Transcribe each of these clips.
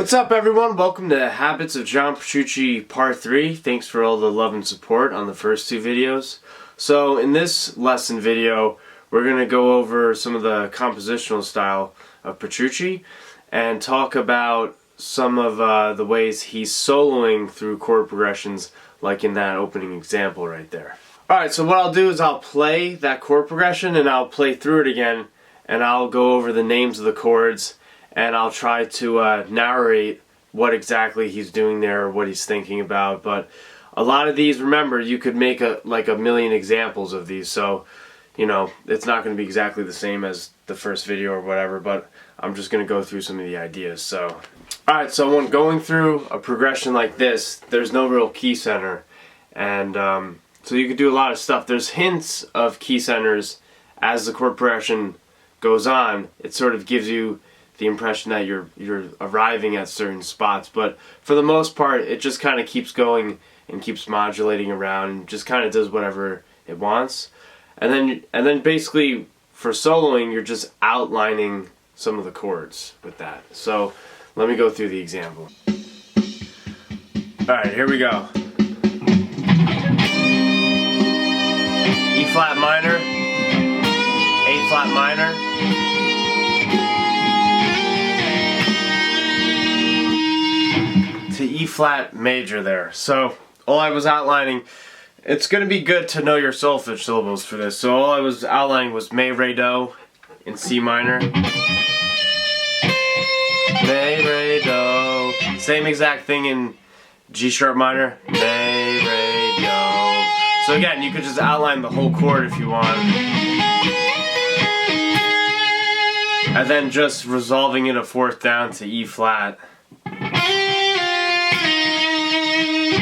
What's up, everyone? Welcome to Habits of John Petrucci Part 3. Thanks for all the love and support on the first two videos. So in this lesson video, we're going to go over some of the compositional style of Petrucci and talk about some of the ways he's soloing through chord progressions, like in that opening example right there. Alright, so what I'll do is I'll play that chord progression and I'll play through it again, and I'll go over the names of the chords, and I'll try to narrate what exactly he's doing there or what he's thinking about. But a lot of these, remember, you could make like a million examples of these, so you know it's not going to be exactly the same as the first video or whatever, but I'm just going to go through some of the ideas. So alright, so when going through a progression like this, there's no real key center, and so you could do a lot of stuff. There's hints of key centers as the chord progression goes on. It sort of gives you the impression that you're arriving at certain spots, but for the most part it just kind of keeps going and keeps modulating around and just kind of does whatever it wants. And then basically for soloing, you're just outlining some of the chords with that. So let me go through the example. Alright, here we go. E flat minor, A flat minor, to E flat major there. So all I was outlining, it's going to be good to know your solfege syllables for this. So all I was outlining was May, Re, Do in C minor. May, Re, Do. Same exact thing in G sharp minor. May, Re, Do. So again, you could just outline the whole chord if you want. And then just resolving it a fourth down to E flat.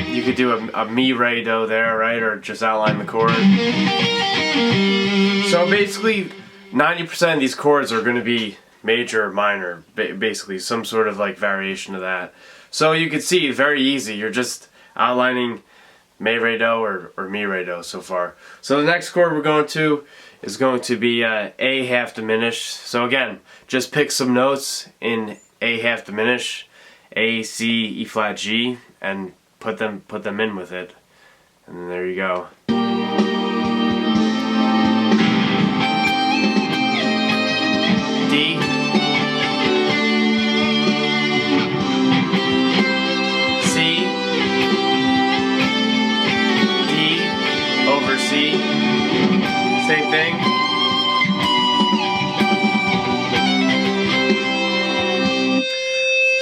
You could do a Mi, Re, Do there, right? Or just outline the chord. So basically, 90% of these chords are going to be major or minor. Basically, some sort of like variation of that. So you can see, very easy. You're just outlining May, Re, Do or Mi, Re, Do so far. So the next chord we're going to is going to be A half diminished. So again, just pick some notes in A half diminished, A, C, E flat, G, and put them in with it, and then there you go. D, C, D over C, same thing.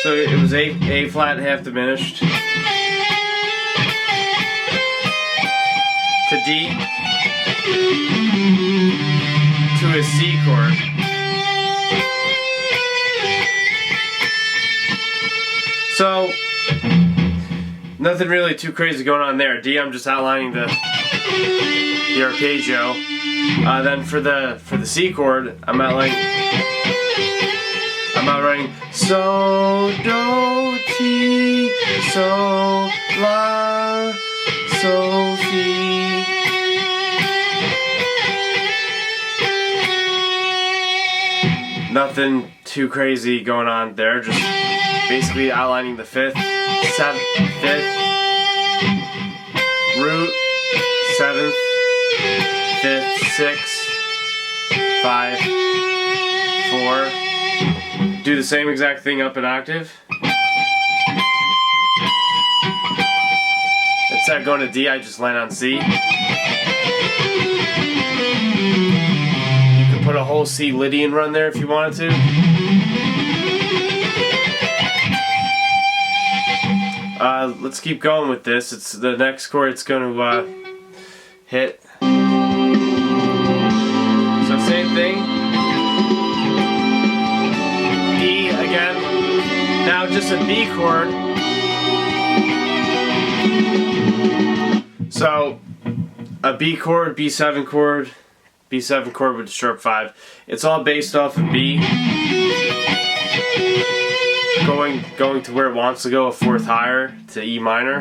So it was A flat half diminished to D to a C chord. So nothing really too crazy going on there. D, I'm just outlining the arpeggio. Then for the C chord, I'm outlining So, Do, Ti, So, La, So, Fi. Nothing too crazy going on there, just basically outlining the fifth, root, seventh, fifth, sixth, 5, 4. Do the same exact thing up an octave. Instead of going to D, I just land on C. You could put a whole C Lydian run there if you wanted to. Let's keep going with this. It's the next chord it's going to hit. So same thing. D again. Now just a B chord. So a B chord, B7 chord, B7 chord with sharp 5. It's all based off of B. Going to where it wants to go, a fourth higher to E minor.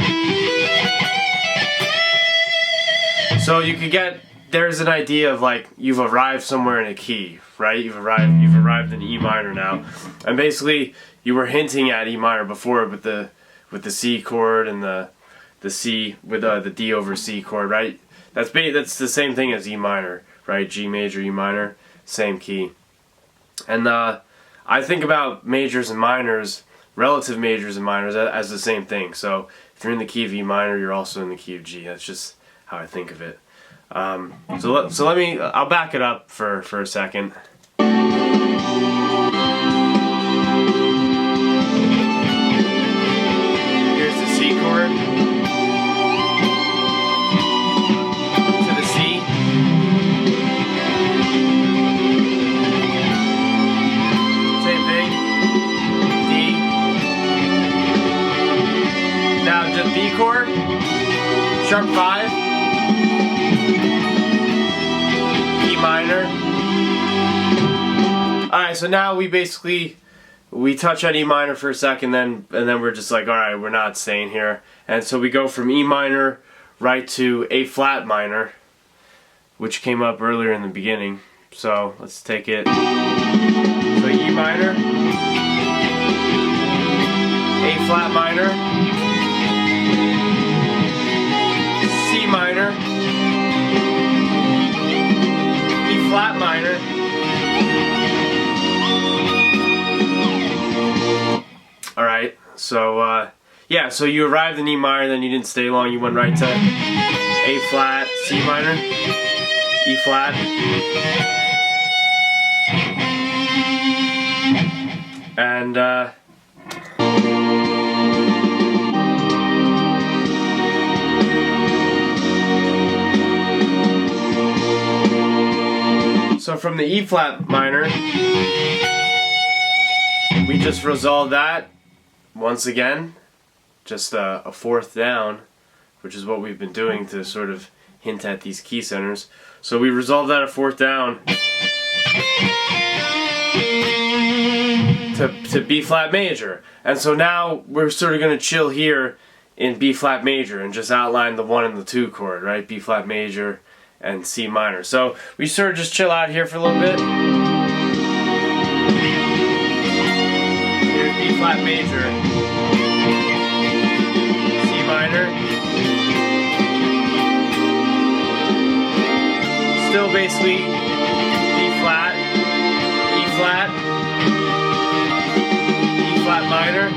So you could get, there's an idea of like you've arrived somewhere in a key, right? You've arrived in E minor now, and basically you were hinting at E minor before with the C chord and the C with the D over C chord, right? That's the same thing as E minor, right? G major, E minor, same key. And I think about majors and minors, relative majors and minors, as the same thing. So if you're in the key of E minor, you're also in the key of G. That's just how I think of it. So let me, I'll back it up for a second. Here's the C chord to the C. Same thing. D. Now the B chord, sharp 5. E minor. Alright, so now we touch on E minor for a second, and then we're just like, alright, we're not staying here. And so we go from E minor right to A flat minor, which came up earlier in the beginning. So let's take it. So E minor, A flat minor, C minor, E flat minor, alright, so yeah, so you arrived in E minor, then you didn't stay long, you went right to A flat, C minor, E flat, and so from the E flat minor, we just resolve that once again, just a fourth down, which is what we've been doing to sort of hint at these key centers. So we resolve that a fourth down to B flat major. And so now we're sort of going to chill here in B flat major and just outline the 1 and the 2 chord, right? B flat major and C minor. So we sort of just chill out here for a little bit. Here's B flat major, C minor. Still basically B flat, E flat, E flat minor.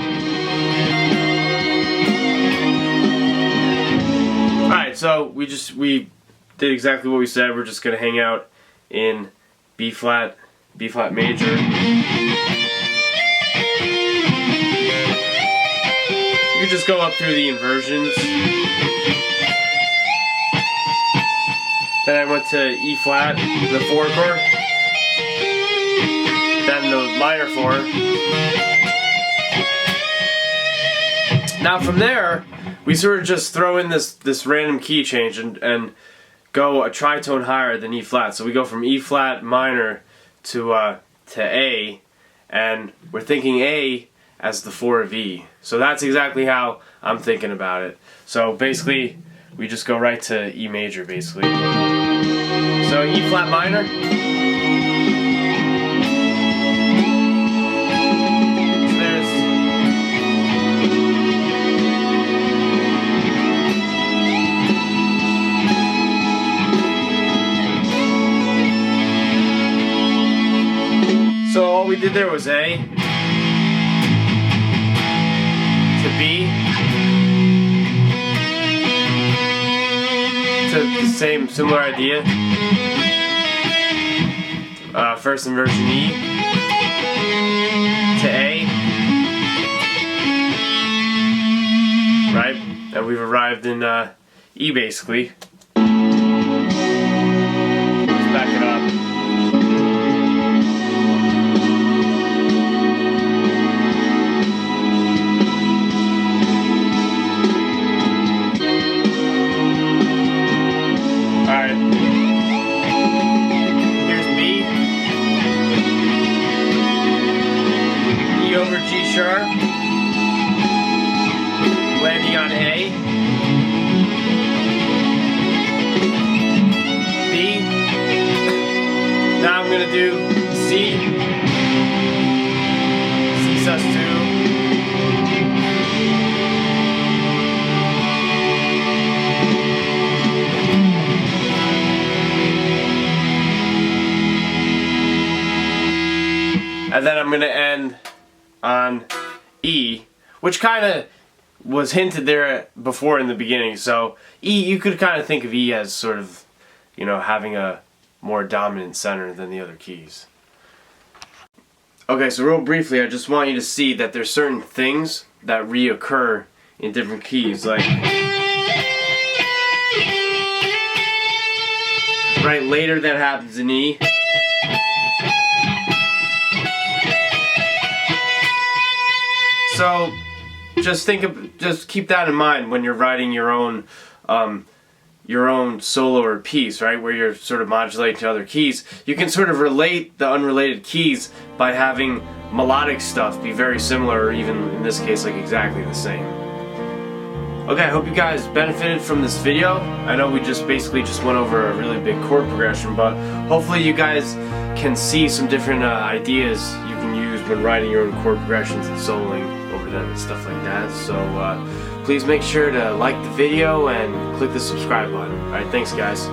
Alright, so we did exactly what we said. We're just going to hang out in B flat major. You just go up through the inversions. Then I went to E flat, the 4 chord. Then the minor 4. Now from there, we sort of just throw in this random key change and go a tritone higher than E flat. So we go from E flat minor to A, and we're thinking A as the 4 of E. So that's exactly how I'm thinking about it. So basically, we just go right to E major, basically. So E flat minor. So there's so all we did there was A to B to the similar idea. First inversion E to A, right? And we've arrived in E basically. Let's back it up. G sharp, landing on A, B, now I'm going to do C sus2, I'm going to end on E, which kind of was hinted there before in the beginning. So E, you could kind of think of E as sort of, you know, having a more dominant center than the other keys. Okay, so real briefly, I just want you to see that there's certain things that reoccur in different keys, like right later that happens in E. So just keep that in mind when you're writing your own solo or piece, right, where you're sort of modulating to other keys. You can sort of relate the unrelated keys by having melodic stuff be very similar, or even in this case like exactly the same. Okay, I hope you guys benefited from this video. I know we basically went over a really big chord progression, but hopefully you guys can see some different ideas you can use when writing your own chord progressions and soloing over them and stuff like that. So please make sure to like the video and click the subscribe button. Alright, thanks guys.